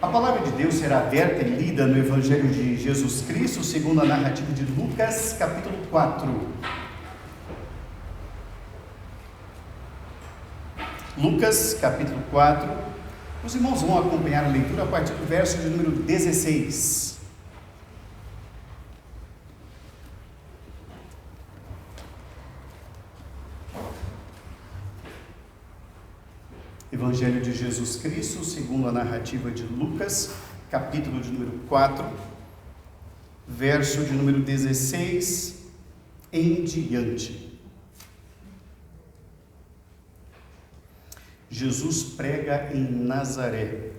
A palavra de Deus será aberta e lida no Evangelho de Jesus Cristo, segundo a narrativa de Lucas, capítulo 4. Lucas, capítulo 4. Os irmãos vão acompanhar a leitura a partir do verso de número 16. Evangelho de Jesus Cristo, segundo a narrativa de Lucas, capítulo de número 4, verso de número 16 em diante. Jesus prega em Nazaré,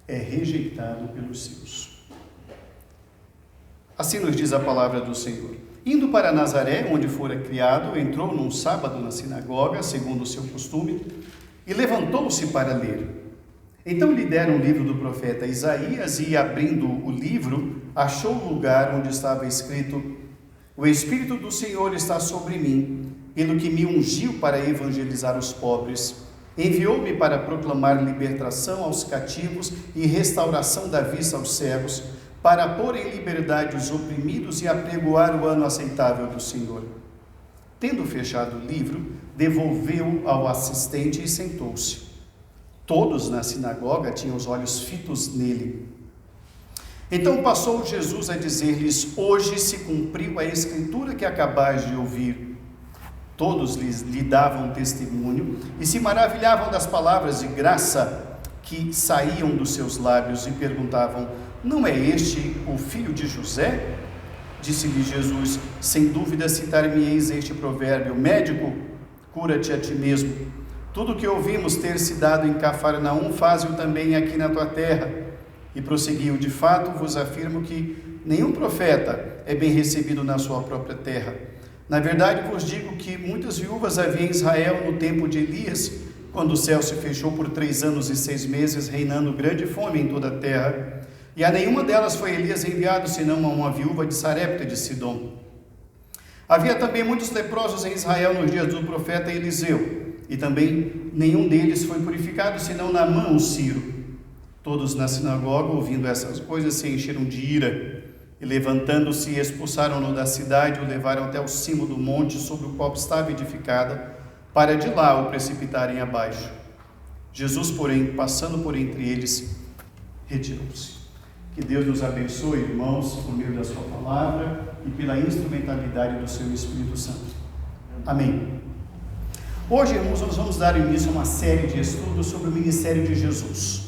é rejeitado pelos seus. Assim nos diz a palavra do Senhor. Indo para Nazaré, onde fora criado, entrou num sábado na sinagoga, segundo o seu costume, e levantou-se para ler. Então lhe deram o livro do profeta Isaías e, abrindo o livro, achou o lugar onde estava escrito: O Espírito do Senhor está sobre mim, pelo que me ungiu para evangelizar os pobres. Enviou-me para proclamar libertação aos cativos e restauração da vista aos cegos, para pôr em liberdade os oprimidos e apregoar o ano aceitável do Senhor. Tendo fechado o livro, devolveu-o ao assistente e sentou-se. Todos na sinagoga tinham os olhos fitos nele. Então passou Jesus a dizer-lhes: Hoje se cumpriu a escritura que acabais de ouvir. Todos lhe davam testemunho e se maravilhavam das palavras de graça que saíam dos seus lábios e perguntavam: Não é este o filho de José? Disse-lhe Jesus: Sem dúvida citar-me-eis este provérbio: Médico, cura-te a ti mesmo. Tudo o que ouvimos ter se dado em Cafarnaum, faze-o também aqui na tua terra. E prosseguiu: De fato vos afirmo que nenhum profeta é bem recebido na sua própria terra. Na verdade vos digo que muitas viúvas havia em Israel no tempo de Elias, quando o céu se fechou por 3 anos e 6 meses, reinando grande fome em toda a terra. E a nenhuma delas foi Elias enviado, senão a uma viúva de Sarepta de Sidom. Havia também muitos leprosos em Israel nos dias do profeta Eliseu, e também nenhum deles foi purificado, senão Naamã o Sírio. Todos na sinagoga, ouvindo essas coisas, se encheram de ira, e levantando-se, expulsaram-no da cidade, o levaram até o cimo do monte sobre o qual estava edificada, para de lá o precipitarem abaixo. Jesus, porém, passando por entre eles, retirou-se. Que Deus nos abençoe, irmãos, por meio da sua palavra e pela instrumentalidade do seu Espírito Santo. Amém. Hoje, irmãos, nós vamos dar início a uma série de estudos sobre o ministério de Jesus.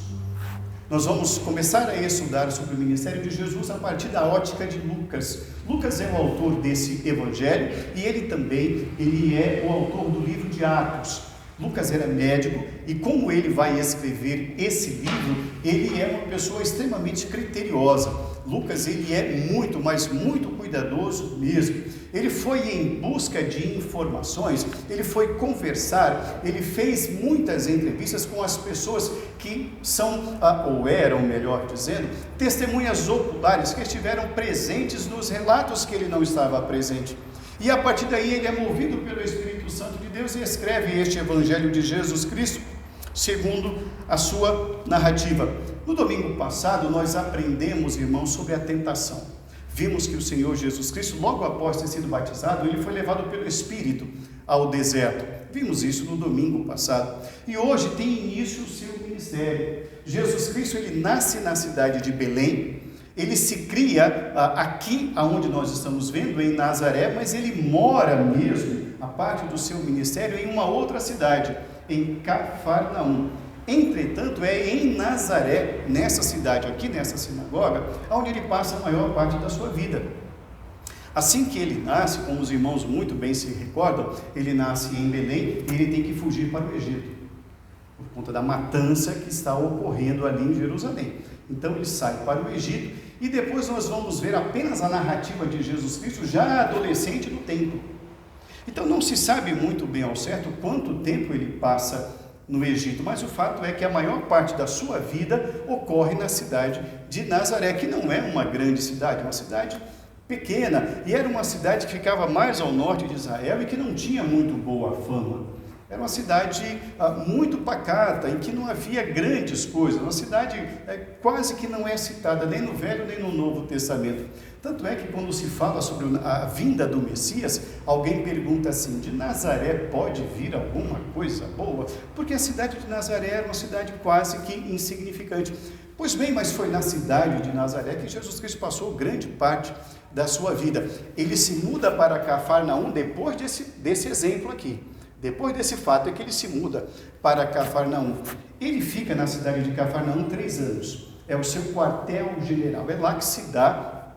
Nós vamos começar a estudar sobre o ministério de Jesus a partir da ótica de Lucas. Lucas é o autor desse evangelho e ele é o autor do livro de Atos. Lucas era médico e, como ele vai escrever esse livro, ele é uma pessoa extremamente criteriosa. Lucas, ele é muito, mas muito cuidadoso mesmo. Ele foi em busca de informações, ele foi conversar, ele fez muitas entrevistas com as pessoas que são, ou eram, melhor dizendo, testemunhas oculares que estiveram presentes nos relatos que ele não estava presente. E a partir daí ele é movido pelo Espírito Santo de Deus e escreve este Evangelho de Jesus Cristo, segundo a sua narrativa. No domingo passado nós aprendemos, irmãos, sobre a tentação. Vimos que o Senhor Jesus Cristo, logo após ter sido batizado, ele foi levado pelo Espírito ao deserto. Vimos isso no domingo passado. E hoje tem início o seu ministério. Jesus Cristo, ele nasce na cidade de Belém. Ele se cria aqui onde nós estamos vendo, em Nazaré, mas ele mora mesmo, a parte do seu ministério, em uma outra cidade, em Cafarnaum. Entretanto, é em Nazaré, nessa cidade aqui, nessa sinagoga, onde ele passa a maior parte da sua vida. Assim que ele nasce, como os irmãos muito bem se recordam, ele nasce em Belém e ele tem que fugir para o Egito, por conta da matança que está ocorrendo ali em Jerusalém. Então ele sai para o Egito e depois nós vamos ver apenas a narrativa de Jesus Cristo já adolescente no templo. Então não se sabe muito bem ao certo quanto tempo ele passa no Egito, mas o fato é que a maior parte da sua vida ocorre na cidade de Nazaré, que não é uma grande cidade, uma cidade pequena, e era uma cidade que ficava mais ao norte de Israel e que não tinha muito boa fama. Era uma cidade muito pacata, em que não havia grandes coisas, uma cidade quase que não é citada nem no Velho nem no Novo Testamento. Tanto é que quando se fala sobre a vinda do Messias, alguém pergunta assim: de Nazaré pode vir alguma coisa boa? Porque a cidade de Nazaré era uma cidade quase que insignificante. Pois bem, mas foi na cidade de Nazaré que Jesus Cristo passou grande parte da sua vida. Ele se muda para Cafarnaum depois desse exemplo aqui. Depois desse fato é que ele se muda para Cafarnaum. Ele fica na cidade de Cafarnaum 3 anos. É o seu quartel-general. É lá que se dá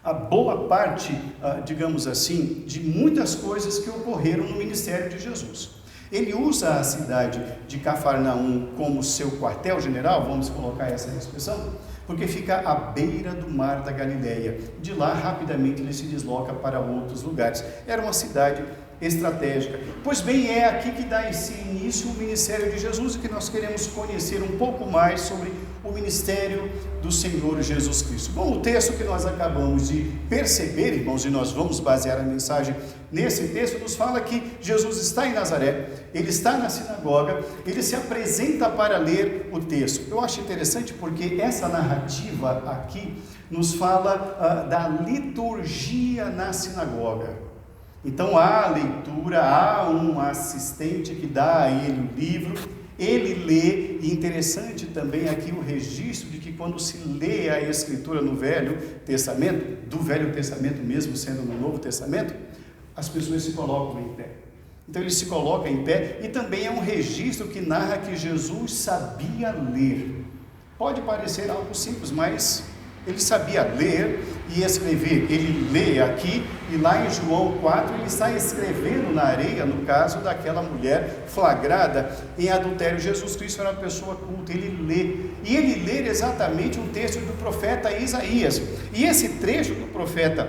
a boa parte, digamos assim, de muitas coisas que ocorreram no ministério de Jesus. Ele usa a cidade de Cafarnaum como seu quartel-general, vamos colocar essa expressão, porque fica à beira do mar da Galileia. De lá, rapidamente, ele se desloca para outros lugares. Era uma cidade estratégica. Pois bem, é aqui que dá esse início o ministério de Jesus, e que nós queremos conhecer um pouco mais sobre o ministério do Senhor Jesus Cristo. Bom, o texto que nós acabamos de perceber, irmãos, e nós vamos basear a mensagem nesse texto, nos fala que Jesus está em Nazaré, ele está na sinagoga, ele se apresenta para ler o texto. Eu acho interessante porque essa narrativa aqui nos fala da liturgia na sinagoga. Então há a leitura, há um assistente que dá a ele o livro, ele lê, e interessante também aqui o registro de que quando se lê a Escritura no Velho Testamento, do Velho Testamento mesmo sendo no Novo Testamento, as pessoas se colocam em pé. Então ele se coloca em pé, e também é um registro que narra que Jesus sabia ler. Pode parecer algo simples, mas ele sabia ler e escrever. Ele lê aqui, e lá em João 4, ele está escrevendo na areia, no caso daquela mulher flagrada em adultério. Jesus Cristo era uma pessoa culta, ele lê. E ele lê exatamente um texto do profeta Isaías. E esse trecho do profeta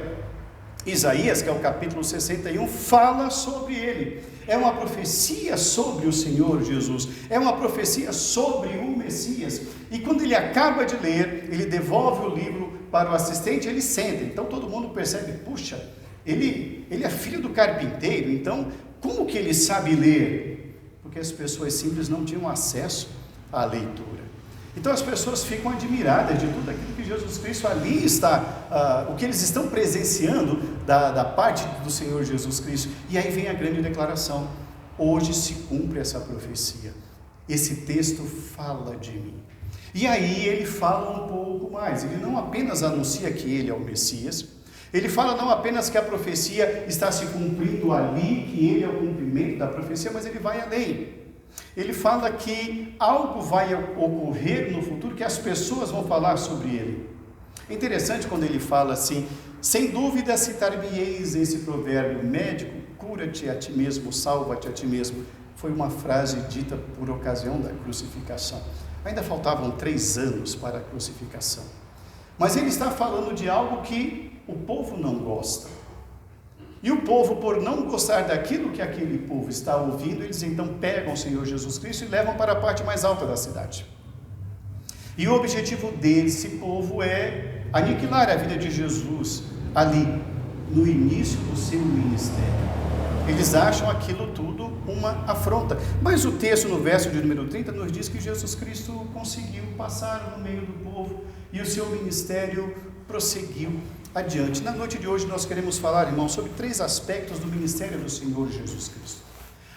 Isaías, que é o capítulo 61, fala sobre ele. É uma profecia sobre o Senhor Jesus, é uma profecia sobre o Messias. E quando ele acaba de ler, ele devolve o livro para o assistente, ele senta. Então todo mundo percebe: puxa, ele é filho do carpinteiro, então como que ele sabe ler? Porque as pessoas simples não tinham acesso à leitura. Então as pessoas ficam admiradas de tudo aquilo que Jesus Cristo ali está, o que eles estão presenciando da parte do Senhor Jesus Cristo. E aí vem a grande declaração: hoje se cumpre essa profecia, esse texto fala de mim. E aí ele fala um pouco mais, ele não apenas anuncia que ele é o Messias, ele fala não apenas que a profecia está se cumprindo ali, que ele é o cumprimento da profecia, mas ele vai além. Ele fala que algo vai ocorrer no futuro, que as pessoas vão falar sobre ele. É interessante quando ele fala assim: sem dúvida citar-me-eis esse provérbio, médico, cura-te a ti mesmo, salva-te a ti mesmo. Foi uma frase dita por ocasião da crucificação. Ainda faltavam 3 anos para a crucificação. Mas ele está falando de algo que o povo não gosta. E o povo, por não gostar daquilo que aquele povo está ouvindo, eles então pegam o Senhor Jesus Cristo e levam para a parte mais alta da cidade. E o objetivo desse povo é aniquilar a vida de Jesus ali, no início do seu ministério. Eles acham aquilo tudo uma afronta. Mas o texto, no verso de número 30, nos diz que Jesus Cristo conseguiu passar no meio do povo e o seu ministério prosseguiu adiante. Na noite de hoje nós queremos falar, irmãos, sobre 3 aspectos do ministério do Senhor Jesus Cristo.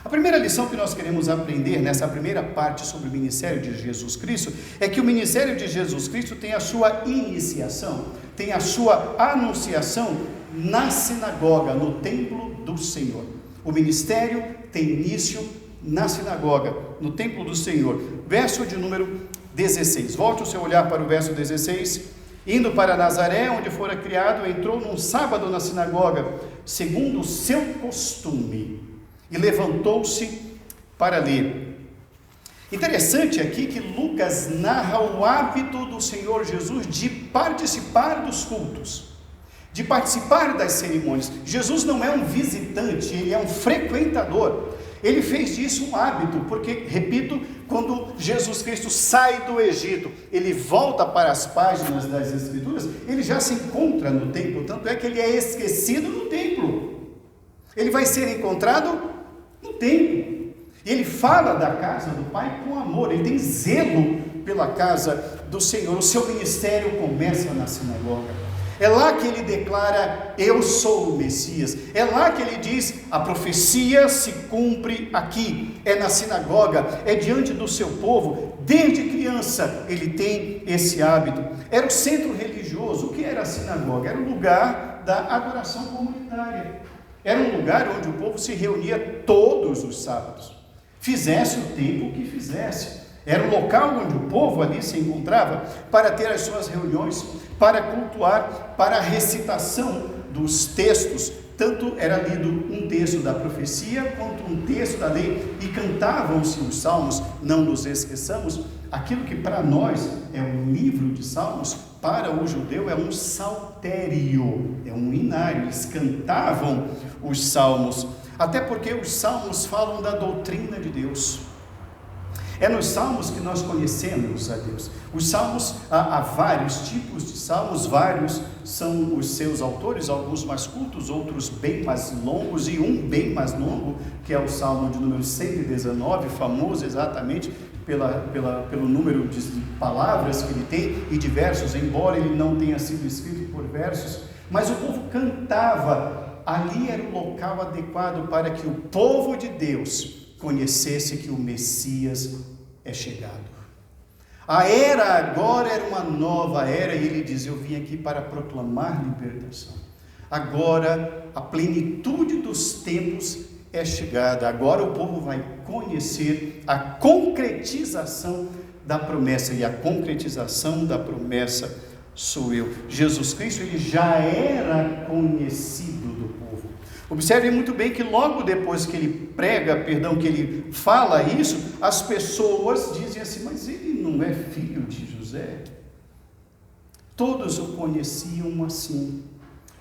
A primeira lição que nós queremos aprender nessa primeira parte sobre o ministério de Jesus Cristo é que o ministério de Jesus Cristo tem a sua iniciação, tem a sua anunciação na sinagoga, no templo do Senhor. O ministério tem início na sinagoga, no templo do Senhor. Verso de número 16. Volte o seu olhar para o verso 16. Indo para Nazaré, onde fora criado, entrou num sábado na sinagoga, segundo o seu costume, e levantou-se para ler. Interessante aqui que Lucas narra o hábito do Senhor Jesus de participar dos cultos, de participar das cerimônias. Jesus não é um visitante, ele é um frequentador. Ele fez disso um hábito, porque, repito, quando Jesus Cristo sai do Egito, ele volta para as páginas das Escrituras, ele já se encontra no templo, tanto é que ele é esquecido no templo. Ele vai ser encontrado no templo. Ele fala da casa do Pai com amor, ele tem zelo pela casa do Senhor. O seu ministério começa na sinagoga. É lá que ele declara: eu sou o Messias. É lá que ele diz: a profecia se cumpre aqui. É na sinagoga, é diante do seu povo. Desde criança ele tem esse hábito. Era o centro religioso. O que era a sinagoga? Era o lugar da adoração comunitária. Era um lugar onde o povo se reunia todos os sábados, fizesse o tempo que fizesse. Era um local onde o povo ali se encontrava para ter as suas reuniões, para cultuar, para a recitação dos textos. Tanto era lido um texto da profecia quanto um texto da lei, e cantavam-se os salmos. Não nos esqueçamos, aquilo que para nós é um livro de salmos, para o judeu é um saltério, é um inário. Eles cantavam os salmos, até porque os salmos falam da doutrina de Deus. É nos salmos que nós conhecemos a Deus. Os salmos, há vários tipos de salmos, vários são os seus autores, alguns mais curtos, outros bem mais longos, e um bem mais longo, que é o salmo de número 119, famoso exatamente pelo número de palavras que ele tem, e de versos, embora ele não tenha sido escrito por versos, mas o povo cantava. Ali era o local adequado para que o povo de Deus conhecesse que o Messias é chegado. A era agora era uma nova era, e ele diz: eu vim aqui para proclamar libertação. Agora a plenitude dos tempos é chegada. Agora o povo vai conhecer a concretização da promessa, e a concretização da promessa sou eu. Jesus Cristo, ele já era conhecido do povo. Observe muito bem que logo depois que ele prega, que ele fala isso, as pessoas dizem assim: mas ele não é filho de José? Todos o conheciam assim,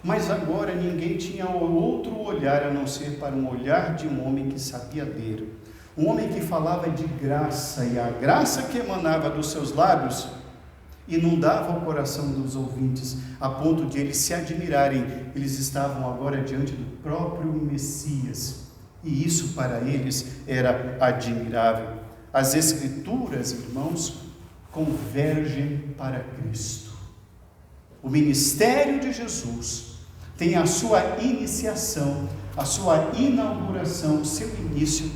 mas agora ninguém tinha outro olhar a não ser para um olhar de um homem que sabia ler, um homem que falava de graça, e a graça que emanava dos seus lábios inundava o coração dos ouvintes, a ponto de eles se admirarem. Eles estavam agora diante do próprio Messias, e isso para eles era admirável. As Escrituras, irmãos, convergem para Cristo. O ministério de Jesus tem a sua iniciação, a sua inauguração, o seu início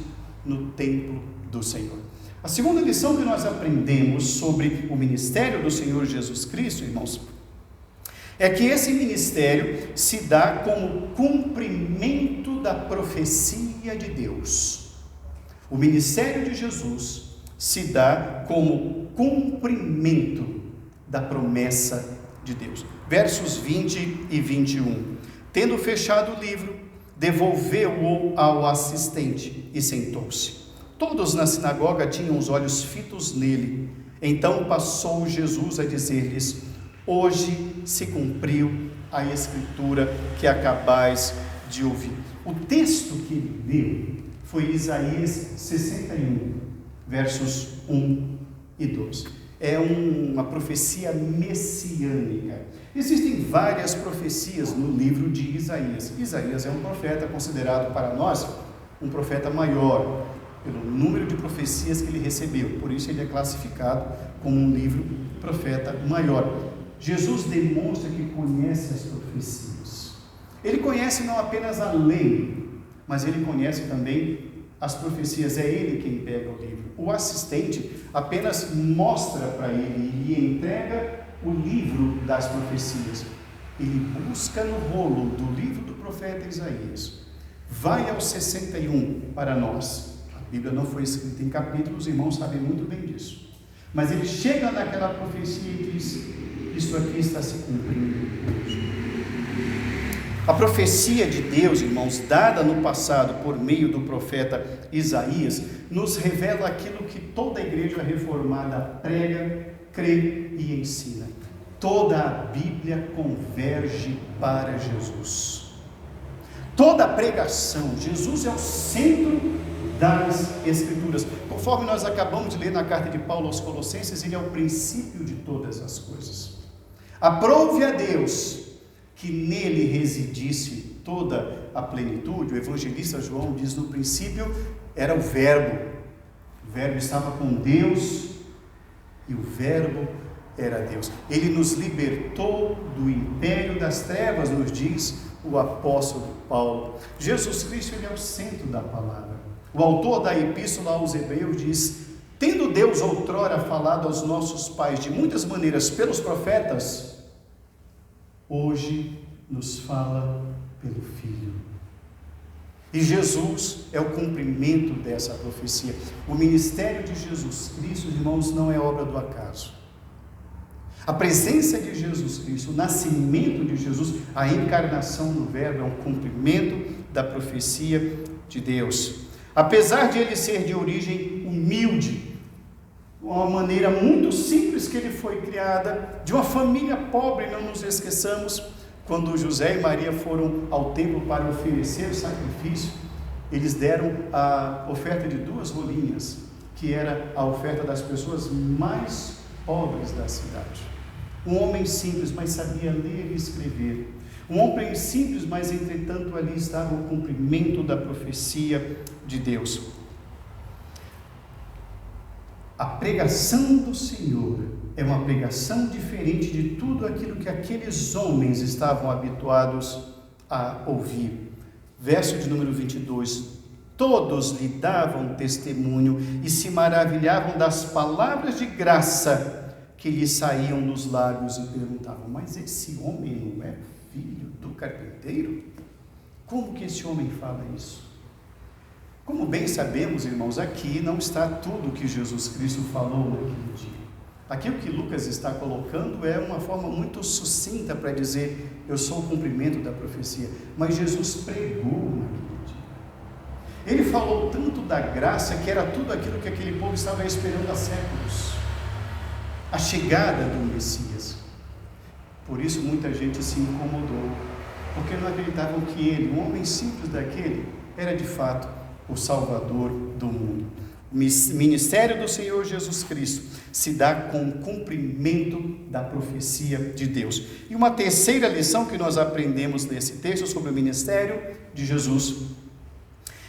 no templo do Senhor. A segunda lição que nós aprendemos sobre o ministério do Senhor Jesus Cristo, irmãos, é que esse ministério se dá como cumprimento da profecia de Deus. O ministério de Jesus se dá como cumprimento da promessa de Deus. Versos 20 e 21. Tendo fechado o livro, devolveu-o ao assistente e sentou-se. Todos na sinagoga tinham os olhos fitos nele. Então passou Jesus a dizer-lhes: hoje se cumpriu a escritura que acabais de ouvir. O texto que ele leu foi Isaías 61, versos 1 e 2. É uma profecia messiânica. Existem várias profecias no livro de Isaías. Isaías é um profeta considerado para nós um profeta maior, pelo número de profecias que ele recebeu. Por isso ele é classificado como um livro profeta maior. Jesus demonstra que conhece as profecias. Ele conhece não apenas a lei, mas ele conhece também as profecias. É ele quem pega o livro. O assistente apenas mostra para ele e lhe entrega o livro das profecias. Ele busca no rolo do livro do profeta Isaías. Vai ao 61 para nós. A Bíblia não foi escrita em capítulos, os irmãos sabem muito bem disso. Mas ele chega naquela profecia e diz: isso aqui está se cumprindo hoje. A profecia de Deus, irmãos, dada no passado por meio do profeta Isaías, nos revela aquilo que toda a igreja reformada prega, crê e ensina. Toda a Bíblia converge para Jesus. Toda a pregação, Jesus é o centro das Escrituras. Conforme nós acabamos de ler na carta de Paulo aos Colossenses, ele é o princípio de todas as coisas. Aprove a Deus que nele residisse toda a plenitude. O evangelista João diz: no princípio era o Verbo. O Verbo estava com Deus e o Verbo era Deus. Ele nos libertou do império das trevas, nos diz o apóstolo Paulo. Jesus Cristo, ele é o centro da palavra. O autor da epístola aos Hebreus diz: tendo Deus outrora falado aos nossos pais de muitas maneiras pelos profetas, hoje nos fala pelo Filho. E Jesus é o cumprimento dessa profecia. O ministério de Jesus Cristo, irmãos, não é obra do acaso. A presença de Jesus Cristo, o nascimento de Jesus, a encarnação do Verbo é um cumprimento da profecia de Deus. Apesar de ele ser de origem humilde, uma maneira muito simples que ele foi criada, de uma família pobre, não nos esqueçamos, quando José e Maria foram ao templo para oferecer o sacrifício, eles deram a oferta de 2 rolinhas, que era a oferta das pessoas mais pobres da cidade. Um homem simples, mas sabia ler e escrever. Um homem simples, mas entretanto ali estava o cumprimento da profecia de Deus. A pregação do Senhor é uma pregação diferente de tudo aquilo que aqueles homens estavam habituados a ouvir. Verso de número 22. Todos lhe davam testemunho e se maravilhavam das palavras de graça que lhe saíam dos lábios e perguntavam: mas esse homem não é filho do carpinteiro? Como que esse homem fala isso? Como bem sabemos, irmãos, aqui não está tudo o que Jesus Cristo falou naquele dia. Aqui o que Lucas está colocando é uma forma muito sucinta para dizer: eu sou o cumprimento da profecia. Mas Jesus pregou naquele dia. Ele falou tanto da graça que era tudo aquilo que aquele povo estava esperando há séculos. A chegada do Messias. Por isso muita gente se incomodou, porque não acreditavam que ele, um homem simples daquele, era de fato o Salvador do mundo. O ministério do Senhor Jesus Cristo se dá com o cumprimento da profecia de Deus. E uma terceira lição que nós aprendemos nesse texto sobre o ministério de Jesus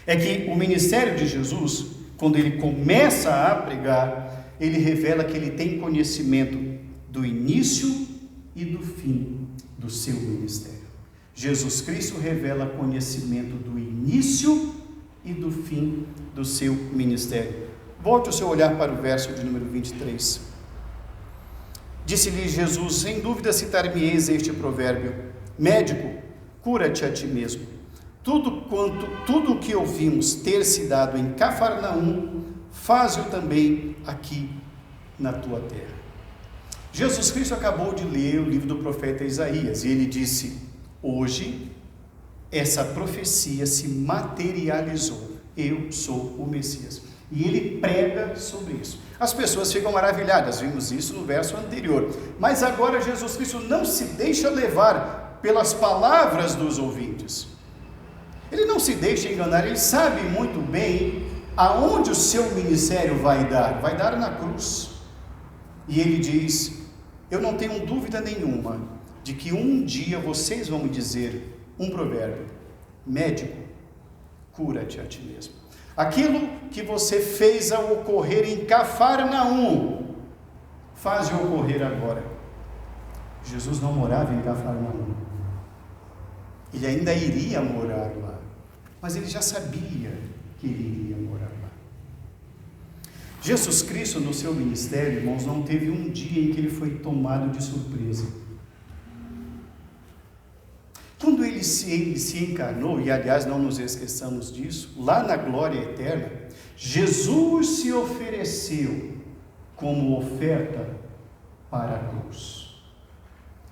é que o ministério de Jesus, quando ele começa a pregar, ele revela que ele tem conhecimento do início e do fim do seu ministério. Jesus Cristo revela conhecimento do início e do fim do seu ministério. Volte o seu olhar para o verso de número 23. Disse-lhe Jesus: sem dúvida citar-me-eis este provérbio: médico, cura-te a ti mesmo. Tudo o que ouvimos ter se dado em Cafarnaum, faz-o também aqui na tua terra. Jesus Cristo acabou de ler o livro do profeta Isaías, e ele disse: hoje essa profecia se materializou, eu sou o Messias. E ele prega sobre isso. As pessoas ficam maravilhadas, vimos isso no verso anterior. Mas agora Jesus Cristo não se deixa levar pelas palavras dos ouvintes. Ele não se deixa enganar, ele sabe muito bem aonde o seu ministério vai dar na cruz. E ele diz: eu não tenho dúvida nenhuma de que um dia vocês vão me dizer um provérbio: médico, cura-te a ti mesmo. Aquilo que você fez ao ocorrer em Cafarnaum, faz-o ocorrer agora. Jesus não morava em Cafarnaum, ele ainda iria morar lá, mas ele já sabia que ele iria morar lá. Jesus Cristo, no seu ministério, irmãos, não teve um dia em que ele foi tomado de surpresa. Quando ele se encarnou, e aliás não nos esqueçamos disso, lá na glória eterna, Jesus se ofereceu como oferta para a cruz.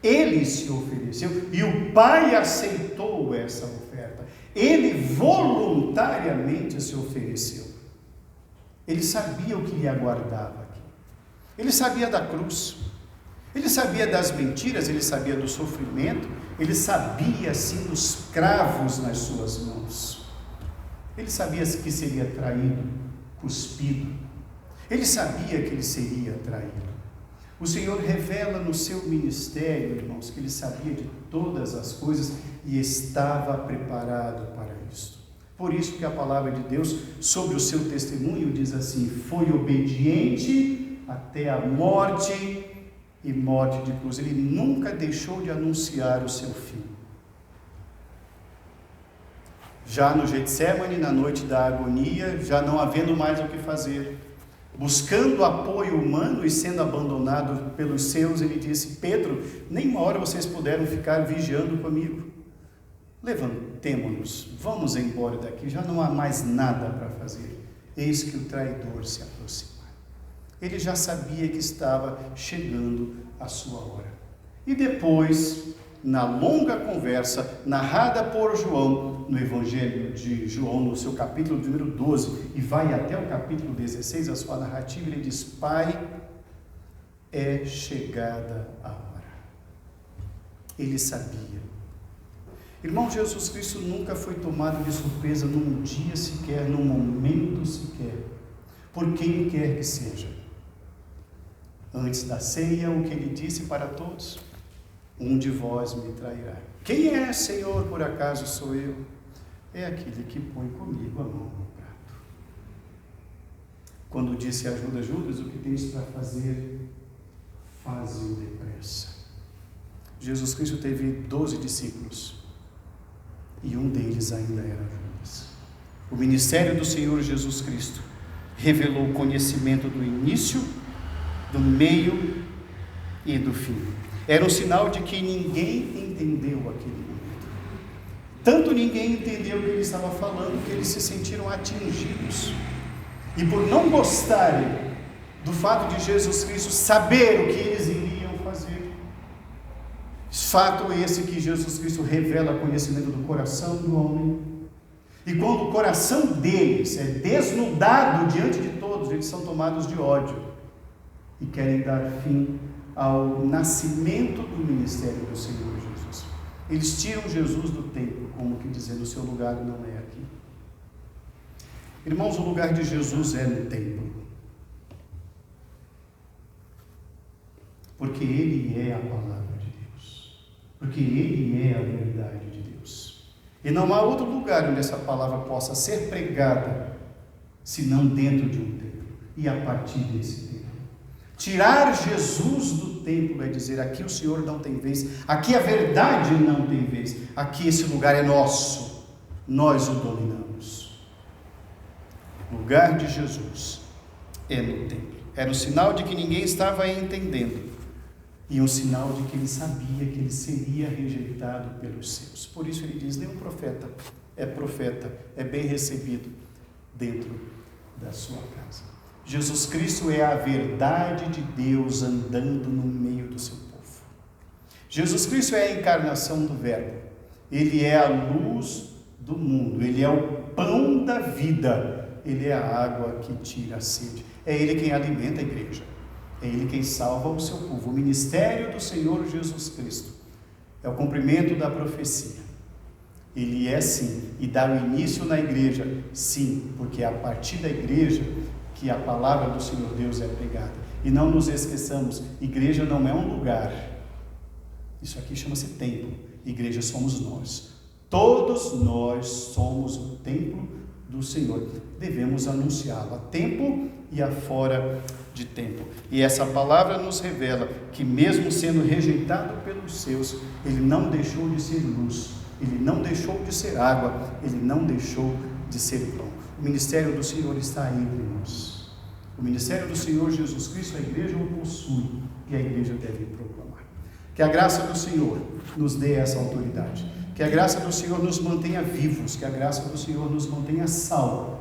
Ele se ofereceu e o Pai aceitou essa oferta. Ele voluntariamente se ofereceu. Ele sabia o que lhe aguardava aqui. Ele sabia da cruz. Ele sabia das mentiras, ele sabia do sofrimento, ele sabia sim dos cravos nas suas mãos. Ele sabia que seria traído, cuspido. Ele sabia que ele seria traído. O Senhor revela no seu ministério, irmãos, que ele sabia de todas as coisas e estava preparado para isto. Por isso que a palavra de Deus sobre o seu testemunho diz assim: foi obediente até a morte e morte de cruz. Ele nunca deixou de anunciar o seu fim. Já no Getsemane, na noite da agonia, já não havendo mais o que fazer, buscando apoio humano e sendo abandonado pelos seus, ele disse: Pedro, nem uma hora vocês puderam ficar vigiando comigo. Levantemo-nos, vamos embora daqui, já não há mais nada para fazer. Eis que o traidor se aproxima. Ele já sabia que estava chegando a sua hora. E depois, na longa conversa narrada por João, no Evangelho de João, no seu capítulo número 12, e vai até o capítulo 16, a sua narrativa, ele diz: Pai, é chegada a hora. Ele sabia. Irmão, Jesus Cristo nunca foi tomado de surpresa num dia sequer, num momento sequer, por quem quer que seja. Antes da ceia, o que ele disse para todos: um de vós me trairá. Quem é, Senhor? Por acaso sou eu? É aquele que põe comigo a mão no prato. Quando disse a Judas, o que tens para fazer, faze-o depressa. Jesus Cristo teve 12 discípulos, e um deles ainda era Judas. O ministério do Senhor Jesus Cristo revelou o conhecimento do início, do meio e do fim. Era um sinal de que ninguém entendeu aquele momento. Tanto ninguém entendeu o que ele estava falando, que eles se sentiram atingidos. E por não gostarem do fato de Jesus Cristo saber o que eles iriam fazer, fato esse que Jesus Cristo revela conhecimento do coração do homem. E quando o coração deles é desnudado diante de todos, eles são tomados de ódio e querem dar fim ao nascimento do ministério do Senhor Jesus. Eles tiram Jesus do templo, como que dizendo: o seu lugar não é aqui. Irmãos, o lugar de Jesus é no templo, porque Ele é a palavra de Deus, porque Ele é a verdade de Deus, e não há outro lugar onde essa palavra possa ser pregada, senão dentro de um templo, e a partir desse templo. Tirar Jesus do templo é dizer: aqui o Senhor não tem vez, aqui a verdade não tem vez, aqui esse lugar é nosso, nós o dominamos. O lugar de Jesus é no templo. Era um sinal de que ninguém estava entendendo, e um sinal de que ele sabia que ele seria rejeitado pelos seus. Por isso ele diz: nenhum profeta, é bem recebido dentro da sua casa. Jesus Cristo é a verdade de Deus andando no meio do seu povo. Jesus Cristo é a encarnação do Verbo. Ele é a luz do mundo. Ele é o pão da vida. Ele é a água que tira a sede. É Ele quem alimenta a igreja. É Ele quem salva o seu povo. O ministério do Senhor Jesus Cristo é o cumprimento da profecia. Ele é sim, e dá o início na igreja, sim, porque é a partir da igreja que a palavra do Senhor Deus é pregada. E não nos esqueçamos, igreja não é um lugar, isso aqui chama-se templo, igreja somos nós. Todos nós somos o templo do Senhor, devemos anunciá-lo a tempo e a fora de tempo. E essa palavra nos revela que mesmo sendo rejeitado pelos seus, ele não deixou de ser luz, ele não deixou de ser água, ele não deixou de ser pão. O ministério do Senhor está entre nós. O ministério do Senhor Jesus Cristo, a igreja o possui, e a igreja deve proclamar. Que a graça do Senhor nos dê essa autoridade. Que a graça do Senhor nos mantenha vivos. Que a graça do Senhor nos mantenha salvos.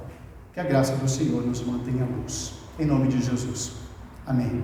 Que a graça do Senhor nos mantenha luz. Em nome de Jesus. Amém.